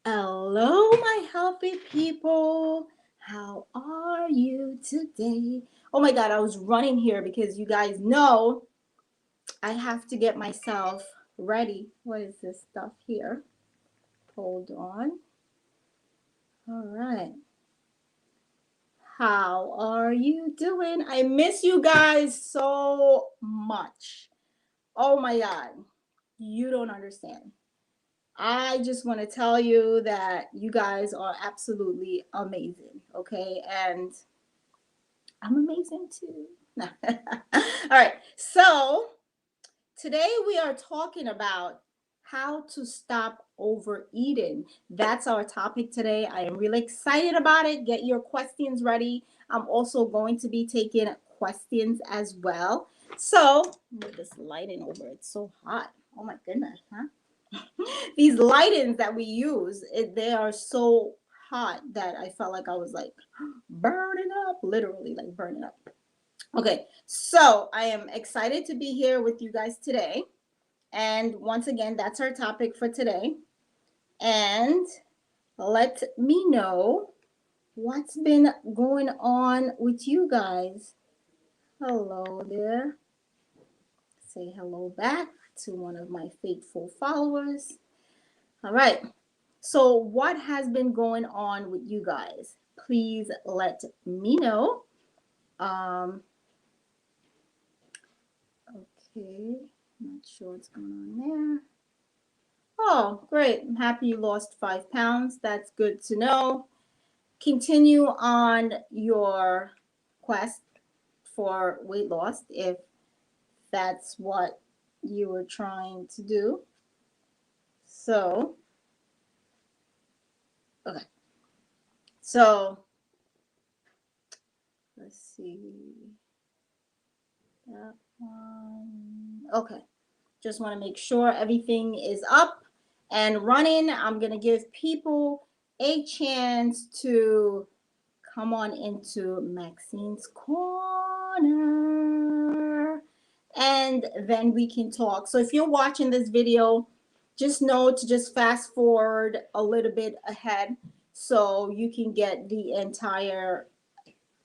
Hello, my healthy people. How are you today? Oh my God, I was running here because you guys know I have to get myself ready. What is this stuff here? Hold on. All right. How are you doing? I miss you guys so much. Oh my God. You don't understand. I just want to tell you that you guys are absolutely amazing, okay? And I'm amazing too. All right, so today we are talking about how to stop overeating. That's our topic today. I am really excited about it. Get your questions ready. I'm also going to be taking questions as well. So, move this lighting over. It's so hot. Oh my goodness, huh? These lightings that we use, they are so hot that I felt like I was like burning up, literally like burning up. Okay, so I am excited to be here with you guys today. And once again, that's our topic for today. And let me know what's been going on with you guys. Hello there. Say hello back to one of my faithful followers. All right. So, what has been going on with you guys? Please let me know. Um, okay, not sure what's going on there. Oh, great. I'm happy you lost 5 pounds. That's good to know. Continue on your quest for weight loss if that's what you were trying to do. So, okay. So, let's see. That one. Okay. Just want to make sure everything is up and running. I'm going to give people a chance to come on into Maxine's Corner and then we can talk. So if you're watching this video, just know to just fast forward a little bit ahead so you can get the entire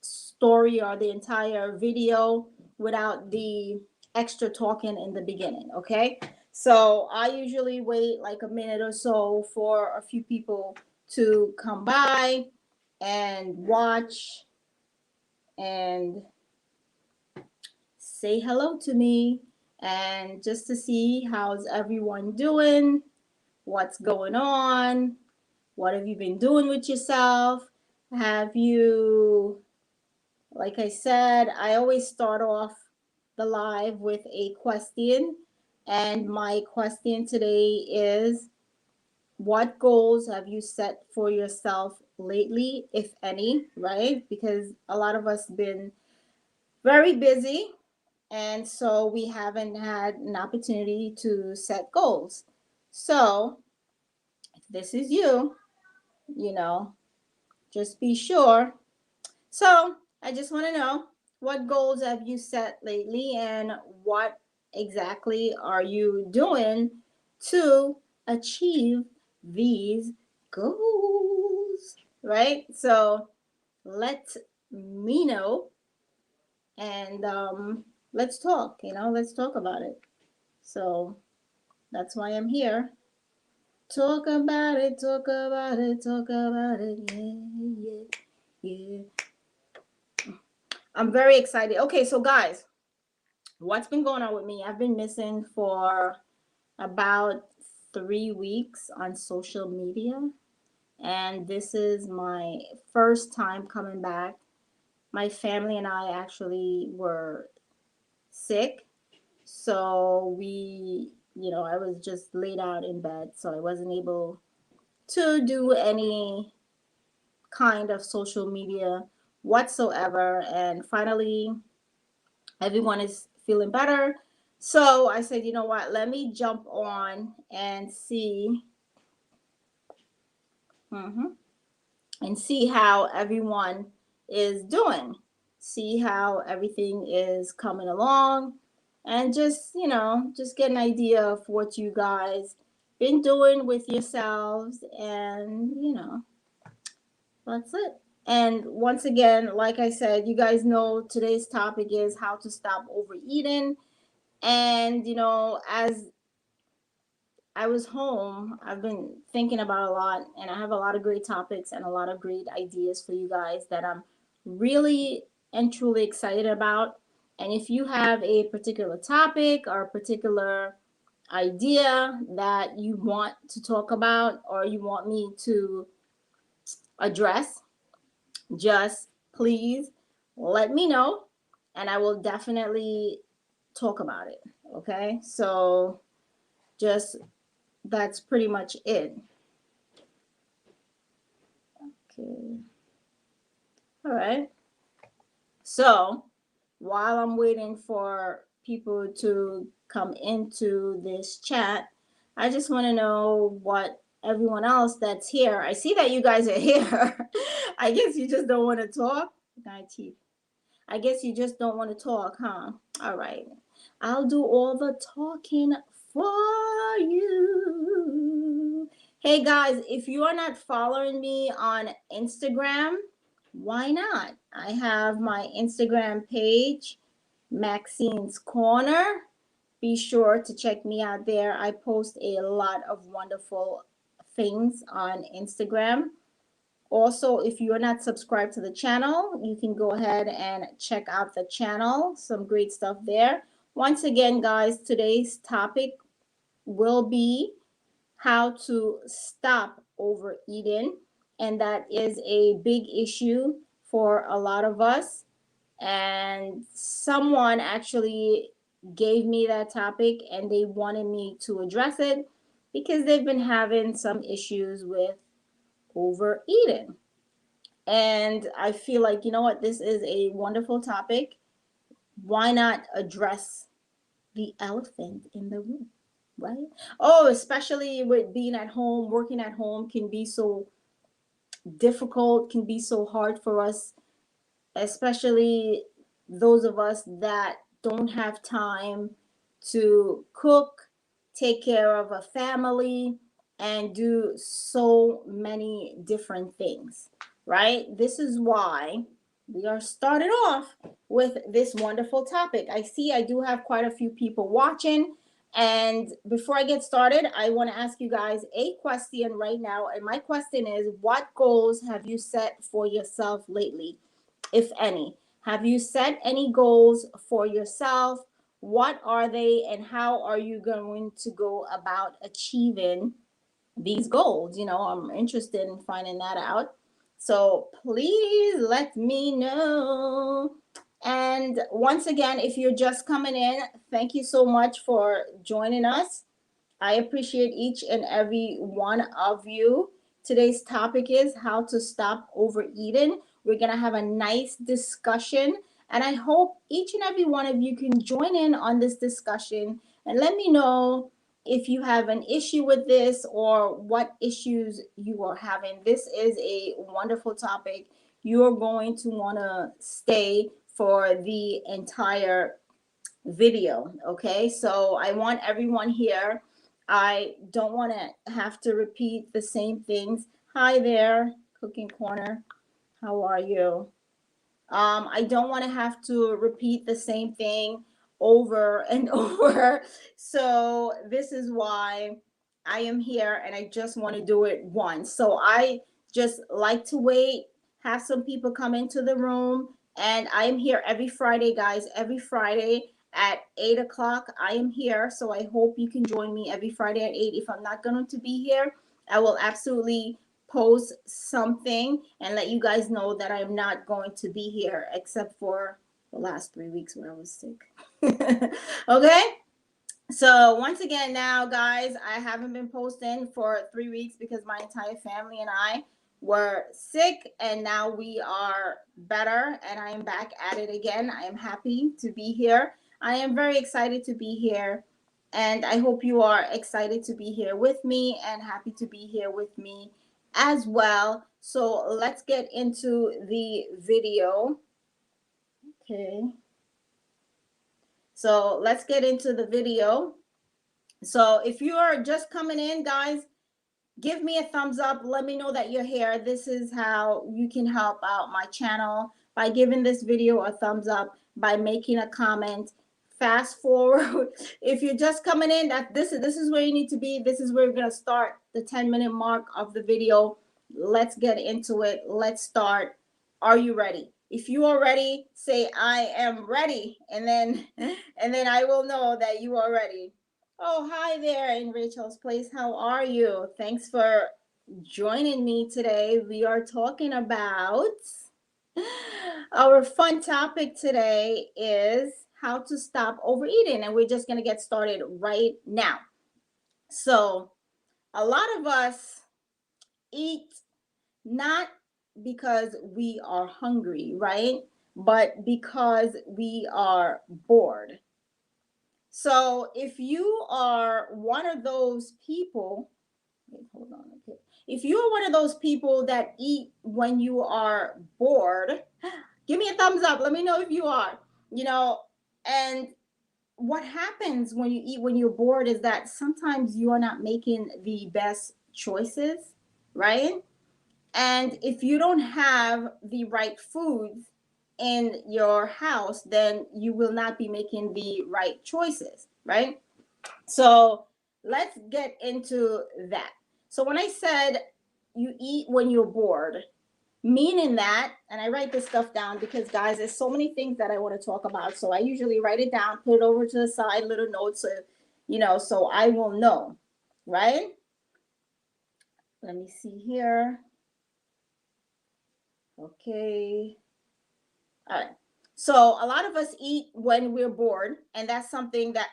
story or the entire video without the extra talking in the beginning, okay? So I usually wait like a minute or so for a few people to come by and watch and say hello to me and just to see how's everyone doing, what's going on, what have you been doing with yourself? Have you, like I said, I always start off the live with a question. And my question today is, what goals have you set for yourself lately, if any, right? Because a lot of us been very busy and so we haven't had an opportunity to set goals. So if this is you, you know, just be sure. So I just want to know, what goals have you set lately and what exactly are you doing to achieve these goals, right? So let me know and let's talk, let's talk about it. So that's why I'm here. Talk about it, talk about it, talk about it. Yeah, yeah, yeah. I'm very excited. Okay, so guys, what's been going on with me? I've been missing for about 3 weeks on social media, and this is my first time coming back. My family and I actually were sick, so I was just laid out in bed, so I wasn't able to do any kind of social media whatsoever. And finally, everyone is feeling better. So I said, you know what, let me jump on and see mhm, and see how everyone is doing, see how everything is coming along, and just get an idea of what you guys been doing with yourselves, and that's it. And once again, like I said, you guys know today's topic is how to stop overeating. And as I was home, I've been thinking about a lot, and I have a lot of great topics and a lot of great ideas for you guys that I'm really and truly excited about. And if you have a particular topic or a particular idea that you want to talk about or you want me to address, just please let me know, and I will definitely talk about it. Okay? So just that's pretty much it. Okay. All right. So while I'm waiting for people to come into this chat, I just want to know what everyone else that's here. I see that you guys are here. I guess you just don't want to talk. I guess you just don't want to talk, huh? All right. I'll do all the talking for you. Hey guys, if you are not following me on Instagram, why not? I have my Instagram page, Maxinescorner. Be sure to check me out there. I post a lot of wonderful things on Instagram. Also, if you're not subscribed to the channel, you can go ahead and check out the channel. Some great stuff there. Once again, guys, today's topic will be how to stop overeating. And that is a big issue for a lot of us. And someone actually gave me that topic and they wanted me to address it because they've been having some issues with overeating. And I feel like, you know what, this is a wonderful topic. Why not address the elephant in the room, right? Oh, especially with being at home, working at home can be so difficult, can be so hard for us, especially those of us that don't have time to cook, take care of a family, and do so many different things, right? This is why we are starting off with this wonderful topic. I see I do have quite a few people watching. And before I get started, I want to ask you guys a question right now. And my question is, what goals have you set for yourself lately, if any? Have you set any goals for yourself? What are they, and how are you going to go about achieving these goals? I'm interested in finding that out. So please let me know. And once again, if you're just coming in, thank you so much for joining us. I appreciate each and every one of you. Today's topic is how to stop overeating. We're going to have a nice discussion, and I hope each and every one of you can join in on this discussion and let me know if you have an issue with this or what issues you are having. This is a wonderful topic. You're going to want to stay for the entire video. Okay, so I want everyone here. I don't want to have to repeat the same things. Hi there, Cooking Corner. How are you? I don't want to have to repeat the same thing over and over. So this is why I am here, and I just want to do it once. So I just like to wait, have some people come into the room, and I am here every Friday, guys. Every Friday at 8 o'clock, I am here. So I hope you can join me every Friday at 8. If I'm not going to be here, I will absolutely post something and let you guys know that I'm not going to be here except for the last 3 weeks when I was sick. Okay, so once again now, guys, I haven't been posting for 3 weeks because my entire family and I were sick, and now we are better and I am back at it again. I am happy to be here. I am very excited to be here, and I hope you are excited to be here with me and happy to be here with me as well. So let's get into the video. Okay. So let's get into the video. So if you are just coming in, guys, give me a thumbs up. Let me know that you're here. This is how you can help out my channel by giving this video a thumbs up, by making a comment. Fast forward. If you're just coming in, this is where you need to be. This is where we're going to start the 10-minute mark of the video. Let's get into it. Let's start. Are you ready? If you are ready, say I am ready, and then I will know that you are ready. Oh, hi there in Rachel's Place. How are you? Thanks for joining me today. We are talking about our fun topic today is how to stop overeating, and we're just going to get started right now. So, a lot of us eat not because we are hungry, right? But because we are bored. So if you are one of those people, wait, hold on. Okay. If you are one of those people that eat when you are bored, give me a thumbs up. Let me know if you are, and what happens when you eat when you're bored is that sometimes you are not making the best choices, right? And if you don't have the right foods in your house, then you will not be making the right choices, right? So let's get into that. So when I said you eat when you're bored, meaning that, and I write this stuff down because, guys, there's so many things that I want to talk about. So I usually write it down, put it over to the side, little notes, so I will know, right? Let me see here. Okay. All right. So a lot of us eat when we're bored, and that's something that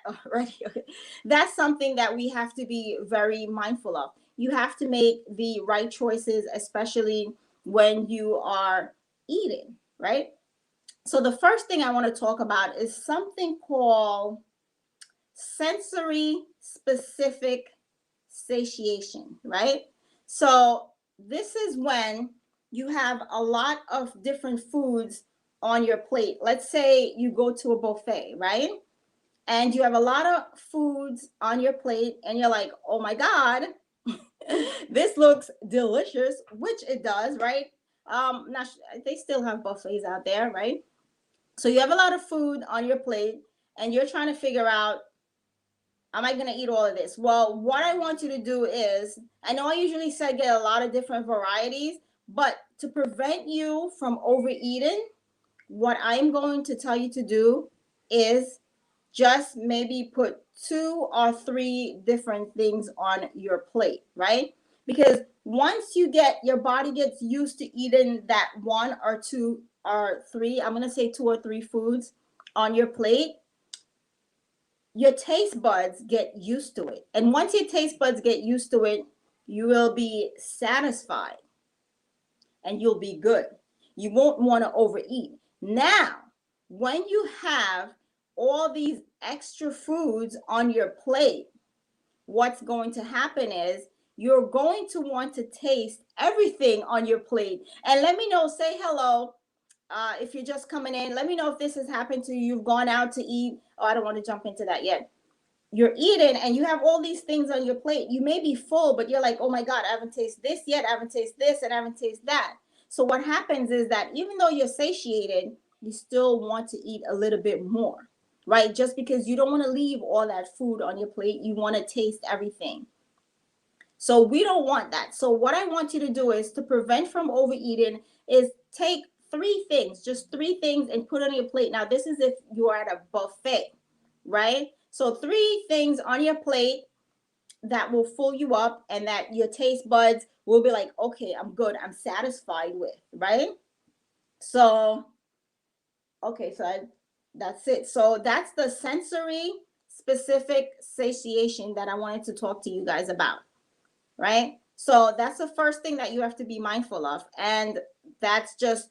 that's something that we have to be very mindful of. You have to make the right choices, especially when you are eating, right? So the first thing I want to talk about is something called sensory specific satiation, right? So this is when you have a lot of different foods on your plate. Let's say you go to a buffet, right? And you have a lot of foods on your plate, and you're like, oh my God, this looks delicious, which it does, right? Now they still have buffets out there, right? So you have a lot of food on your plate, and you're trying to figure out, am I going to eat all of this? Well, what I want you to do is, I know I usually say get a lot of different varieties, but to prevent you from overeating, what I'm going to tell you to do is just maybe put 2 or 3 different things on your plate, right? Because once your body gets used to eating that 1 or 2 or 3, I'm going to say 2 or 3 foods on your plate, your taste buds get used to it. And once your taste buds get used to it, you will be satisfied and you'll be good. You won't want to overeat. Now, when you have all these extra foods on your plate, what's going to happen is you're going to want to taste everything on your plate. And let me know, say hello. If you're just coming in, let me know if this has happened to you. You've gone out to eat. Oh, I don't want to jump into that yet. You're eating and you have all these things on your plate. You may be full, but you're like, oh my God, I haven't tasted this yet. I haven't tasted this and I haven't tasted that. So what happens is that even though you're satiated, you still want to eat a little bit more, right? Just because you don't want to leave all that food on your plate, you want to taste everything. So we don't want that. So what I want you to do is to prevent from overeating is take 3 things, just 3 things, and put on your plate. Now, this is if you are at a buffet, right? So 3 things on your plate that will fill you up and that your taste buds will be like, okay, I'm good, I'm satisfied with, right? So, okay, so that's it. So that's the sensory specific satiation that I wanted to talk to you guys about, right? So that's the first thing that you have to be mindful of. And that's just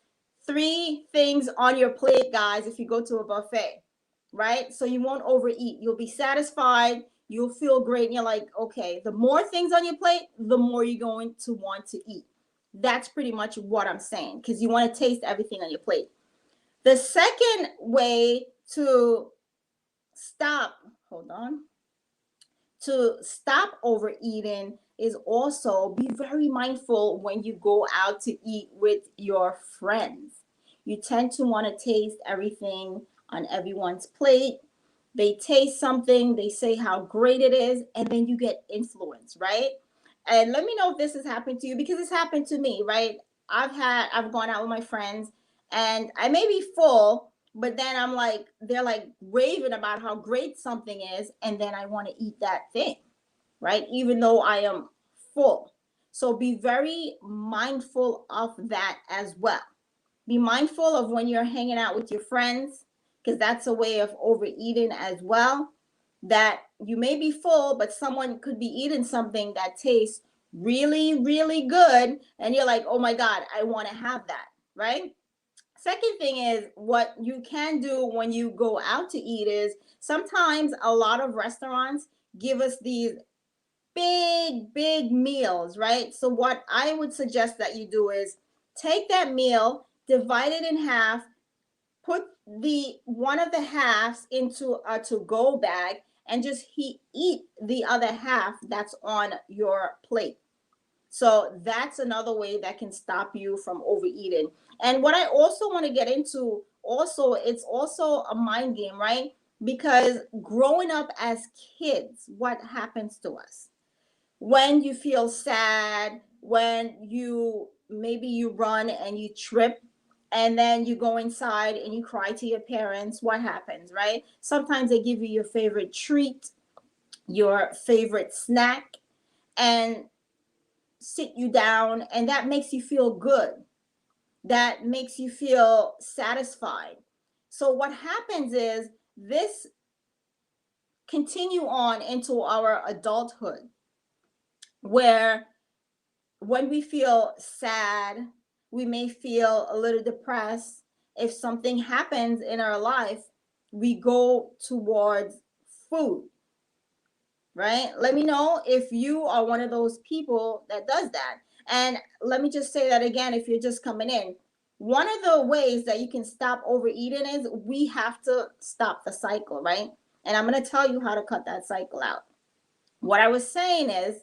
3 things on your plate, guys, if you go to a buffet, right? So you won't overeat. You'll be satisfied. You'll feel great. And you're like, okay, the more things on your plate, the more you're going to want to eat. That's pretty much what I'm saying, because you want to taste everything on your plate. The second way to stop, hold on. to stop overeating is also be very mindful when you go out to eat with your friends. You tend to want to taste everything on everyone's plate. They taste something, they say how great it is, and then you get influenced, right? And let me know if this has happened to you, because it's happened to me, right? I've gone out with my friends and I may be full, but then I'm like, they're like raving about how great something is, and then I want to eat that thing, right? Even though I am full. So be very mindful of that as well. Be mindful of when you're hanging out with your friends, because that's a way of overeating as well. That you may be full, but someone could be eating something that tastes really, really good. And you're like, oh my God, I want to have that, right? Second thing is, what you can do when you go out to eat is sometimes a lot of restaurants give us these big meals, right? So what I would suggest that you do is take that meal, divide it in half, put the one of the halves into a to-go bag, and just eat the other half that's on your plate. So that's another way that can stop you from overeating. And what I also want to get into, also, it's also a mind game, right? Because growing up as kids, what happens to us? When you feel sad, when you maybe you run and you trip, and then you go inside and you cry to your parents, what happens, right? Sometimes they give you your favorite treat, your favorite snack, and sit you down, and that makes you feel good. That makes you feel satisfied. So what happens is this continue on into our adulthood, where when we feel sad, we may feel a little depressed. If something happens in our life, we go towards food, right? Let me know if you are one of those people that does that. And let me just say that again, if you're just coming in. One of the ways that you can stop overeating is we have to stop the cycle, right? And I'm going to tell you how to cut that cycle out. What I was saying is,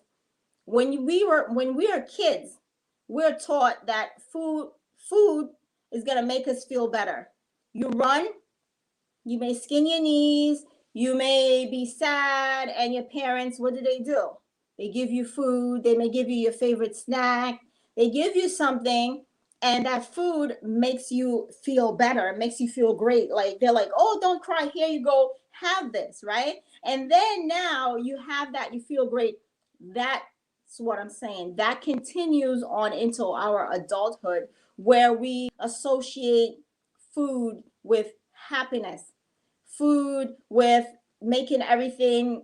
when we are kids, we're taught that food is going to make us feel better. You run, you may skin your knees, you may be sad, and your parents, what do? They give you food, they may give you your favorite snack, they give you something, and that food makes you feel better, makes you feel great. Like they're like, oh, don't cry, here you go, have this, right? And then now you have that, you feel great. That's what I'm saying. That continues on into our adulthood, where we associate food with happiness, food with making everything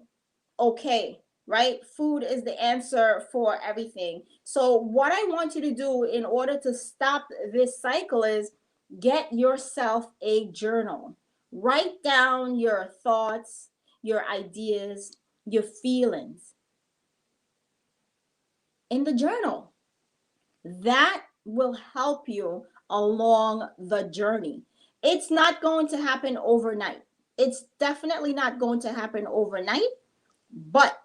okay, right? Food is the answer for everything. So what I want you to do in order to stop this cycle is get yourself a journal. Write down your thoughts, your ideas, your feelings in the journal. That will help you along the journey. It's not going to happen overnight. It's definitely not going to happen overnight, but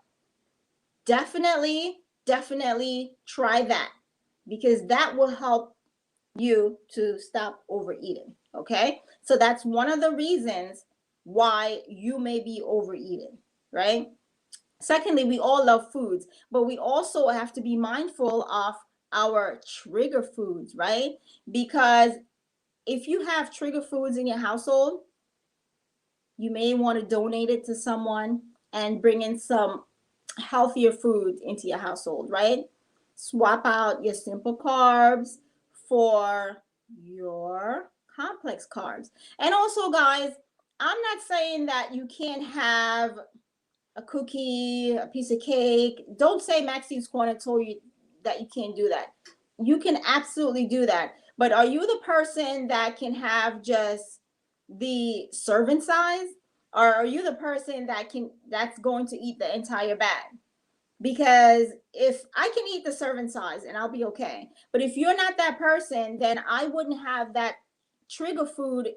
definitely try that, because that will help you to stop overeating. Okay. So that's one of the reasons why you may be overeating, right? Secondly, we all love foods, but we also have to be mindful of our trigger foods, right? Because if you have trigger foods in your household, you may want to donate it to someone and bring in some healthier foods into your household, right? Swap out your simple carbs for your complex carbs. And also, guys, I'm not saying that you can't have a cookie, a piece of cake. Don't say Maxinescorner told you that you can't do that. You can absolutely do that. But are you the person that can have just the serving size? Or are you the person that's going to eat the entire bag? Because if I can eat the serving size and I'll be okay. But if you're not that person, then I wouldn't have that trigger food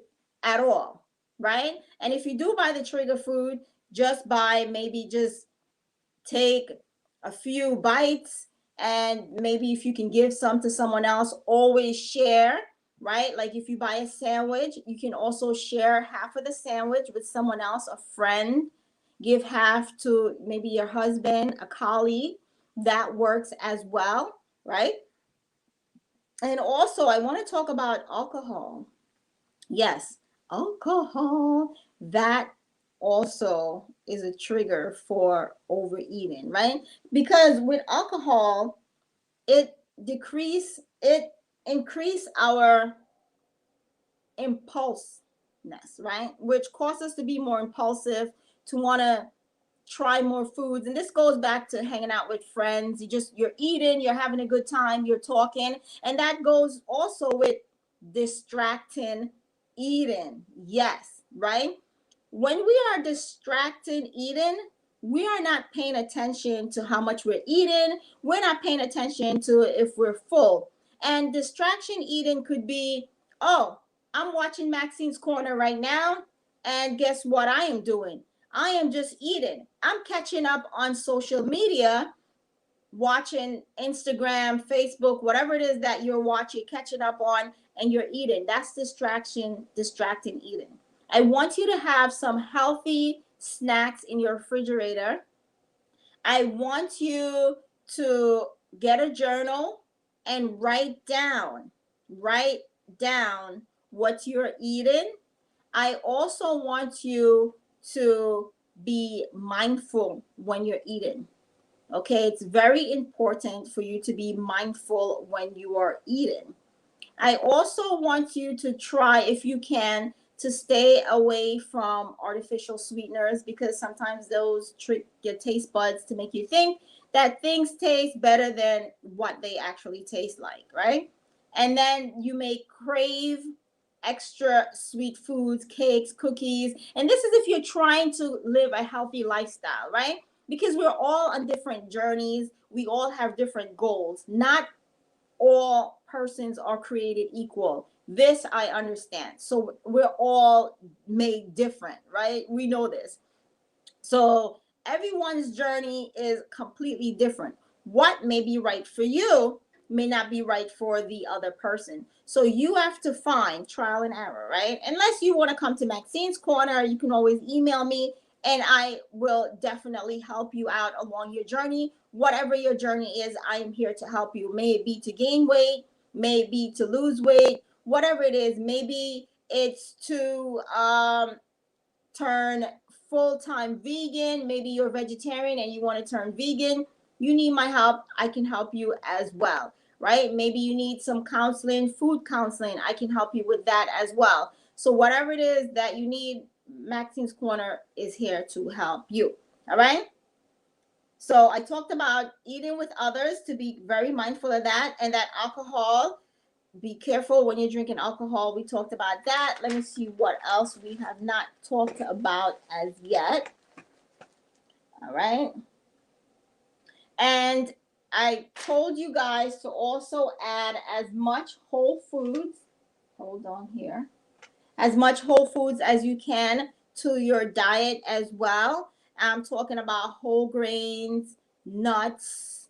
at all, right? And if you do buy the trigger food, just buy maybe just take a few bites, and maybe if you can give some to someone else, always share, right? Like if you buy a sandwich, you can also share half of the sandwich with someone else, a friend. Give half to maybe your husband, a colleague. That works as well, right? And also, I want to talk about alcohol. Yes, alcohol. That also is a trigger for overeating, right? Because with alcohol, it increase our impulsiveness, right? Which causes us to be more impulsive, to want to try more foods. And this goes back to hanging out with friends. You're eating, you're having a good time, you're talking. And that goes also with distracting eating. Yes, right? When we are distracted eating, we are not paying attention to how much we're eating. We're not paying attention to if we're full. And distraction eating could be, oh, I'm watching Maxine's Corner right now. And guess what I am doing? I am just eating. I'm catching up on social media, watching Instagram, Facebook, whatever it is that you're watching, catching up on, and you're eating. That's distracting eating. I want you to have some healthy snacks in your refrigerator. I want you to get a journal and write down what you're eating. I also want you to be mindful when you're eating. Okay, it's very important for you to be mindful when you are eating. I also want you to try, if you can, to stay away from artificial sweeteners, because sometimes those trick your taste buds to make you think that things taste better than what they actually taste like, right? And then you may crave extra sweet foods, cakes, cookies. And this is if you're trying to live a healthy lifestyle, right? Because we're all on different journeys. We all have different goals. Not all persons are created equal. This I understand. So we're all made different, right? We know this. So everyone's journey is completely different. What may be right for you may not be right for the other person. So you have to find trial and error, right? Unless you want to come to Maxine's Corner, you can always email me and I will definitely help you out along your journey. Whatever your journey is, I am here to help you. May it be to gain weight, may it be to lose weight, whatever it is. Maybe it's to turn full-time vegan. Maybe you're vegetarian and you want to turn vegan. You need my help. I can help you as well, right? Maybe you need some counseling, food counseling. I can help you with that as well. So whatever it is that you need, Maxine's Corner is here to help you. All right. So I talked about eating with others, to be very mindful of that, and that alcohol. Be careful when you're drinking alcohol. We talked about that. Let me see what else we have not talked about as yet. All right. And I told you guys to also add as much whole foods. Hold on here. As much whole foods as you can to your diet as well. I'm talking about whole grains, nuts,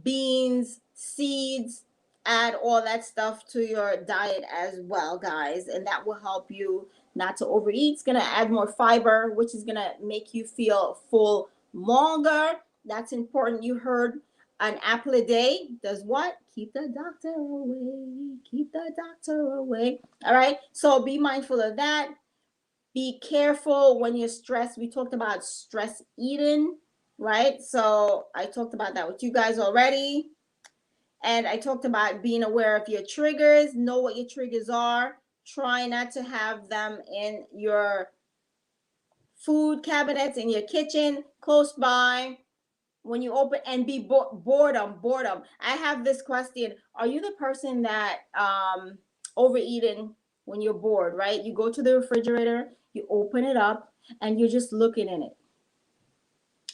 beans, seeds. Add all that stuff to your diet as well, guys, and that will help you not to overeat. It's going to add more fiber, which is going to make you feel full longer. That's important. You heard an apple a day does what? Keep the doctor away. Keep the doctor away. All right. So be mindful of that. Be careful when you're stressed. We talked about stress eating, right? So I talked about that with you guys already. And I talked about being aware of your triggers. Know what your triggers are. Try not to have them in your food cabinets, in your kitchen, close by. When you open, and be boredom. I have this question. Are you the person that overeating when you're bored, right? You go to the refrigerator, you open it up, and you're just looking in it.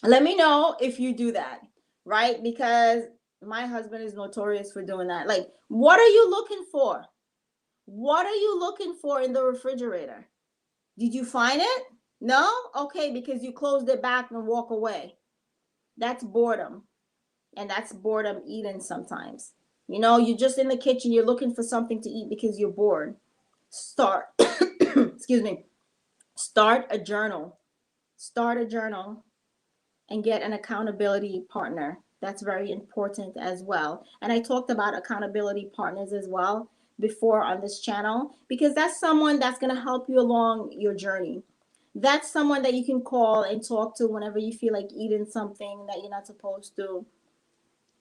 Let me know if you do that, right? Because my husband is notorious for doing that. Like, what are you looking for? What are you looking for in the refrigerator? Did you find it? No? Okay, because you closed it back and walk away. That's boredom. And that's boredom eating sometimes. You know, you're just in the kitchen, you're looking for something to eat because you're bored. Start, excuse me, start a journal. Start a journal and get an accountability partner. That's very important as well. And I talked about accountability partners as well before on this channel, because that's someone that's going to help you along your journey. That's someone that you can call and talk to whenever you feel like eating something that you're not supposed to.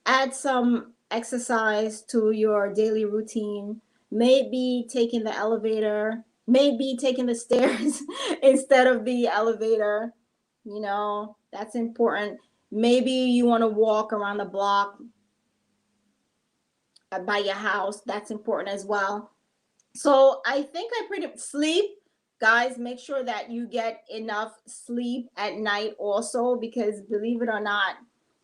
Add some exercise to your daily routine. Maybe taking the elevator, maybe taking the stairs instead of the elevator. You know, that's important. Maybe you want to walk around the block by your house. That's important as well. So I think I pretty sleep, guys, make sure that you get enough sleep at night also, because believe it or not,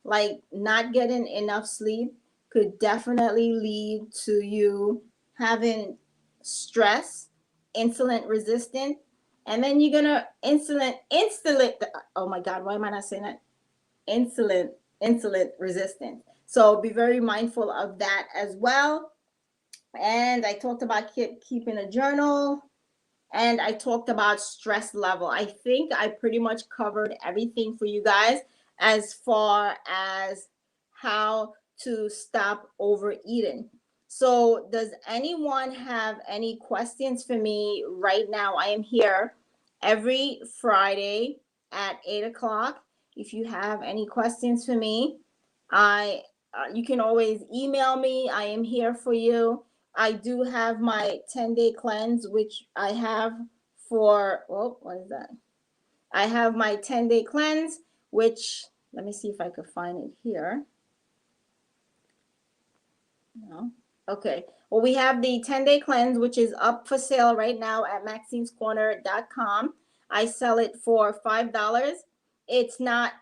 like not getting enough sleep could definitely lead to you having stress, insulin resistant, and then you're gonna insulin, oh my God, why am I not saying that? Insulin resistant. So be very mindful of that as well. And I talked about keeping a journal, and I talked about stress level. I think I pretty much covered everything for you guys as far as how to stop overeating. So does anyone have any questions for me right now? I am here every Friday at 8 o'clock. If you have any questions for me, you can always email me. I am here for you. I do have my 10-day cleanse, which I have for, oh, what is that? I have my 10-day cleanse, which, let me see if I could find it here. No. Okay. Well, we have the 10-day cleanse, which is up for sale right now at Maxinescorner.com. I sell it for $5. It's not,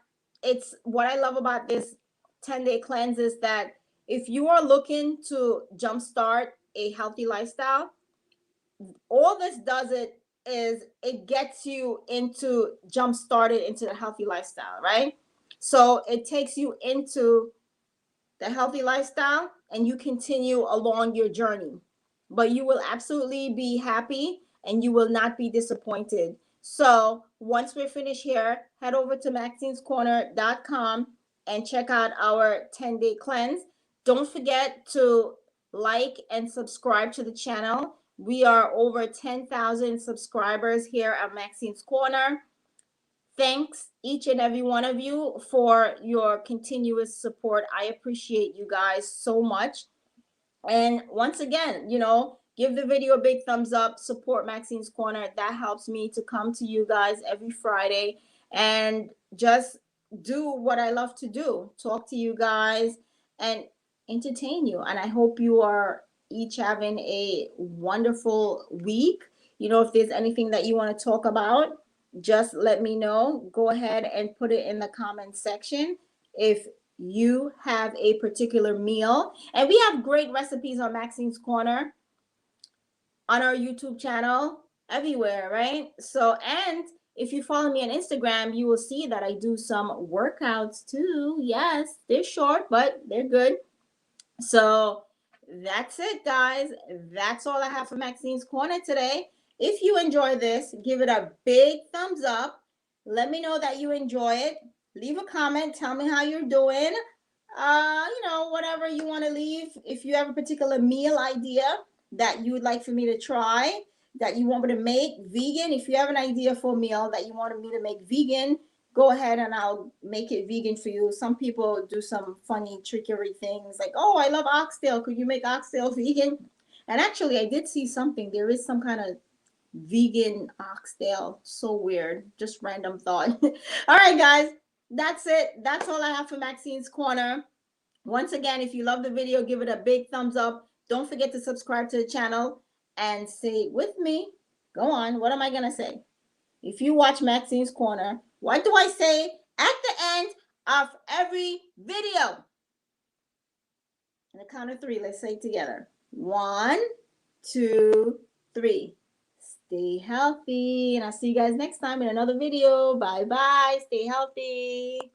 it's what I love about this 10-day cleanse is that if you are looking to jumpstart a healthy lifestyle, all this does it is it gets you into jump started into the healthy lifestyle, right? So it takes you into the healthy lifestyle and you continue along your journey, but you will absolutely be happy and you will not be disappointed. So once we're finished here, head over to Maxinescorner.com and check out our 10-day cleanse. Don't forget to like and subscribe to the channel. We are over 10,000 subscribers here at Maxine's Corner. Thanks each and every one of you for your continuous support. I appreciate you guys so much. And once again, you know, give the video a big thumbs up, support Maxine's Corner. That helps me to come to you guys every Friday and just do what I love to do, talk to you guys and entertain you. And I hope you are each having a wonderful week. You know, if there's anything that you want to talk about, just let me know. Go ahead and put it in the comment section. If you have a particular meal, and we have great recipes on Maxine's Corner on our YouTube channel, everywhere, right? So, and if you follow me on Instagram, you will see that I do some workouts too. Yes, they're short, but they're good. So that's it, guys. That's all I have for Maxine's Corner today. If you enjoy this, give it a big thumbs up. Let me know that you enjoy it. Leave a comment. Tell me how you're doing. You know, whatever you want to leave. If you have a particular meal idea that you would like for me to try, that you want me to make vegan, if you have an idea for a meal that you wanted me to make vegan, go ahead and I'll make it vegan for you. Some people do some funny trickery things like, oh, I love oxtail. Could you make oxtail vegan? And actually, I did see something. There is some kind of vegan oxtail. So weird. Just random thought. All right, guys. That's it. That's all I have for Maxine's Corner. Once again, if you love the video, give it a big thumbs up. Don't forget to subscribe to the channel and say with me. Go on. What am I going to say? If you watch Maxine's Corner, what do I say at the end of every video? On the count of three, let's say it together. 1, 2, 3. Stay healthy. And I'll see you guys next time in another video. Bye-bye. Stay healthy.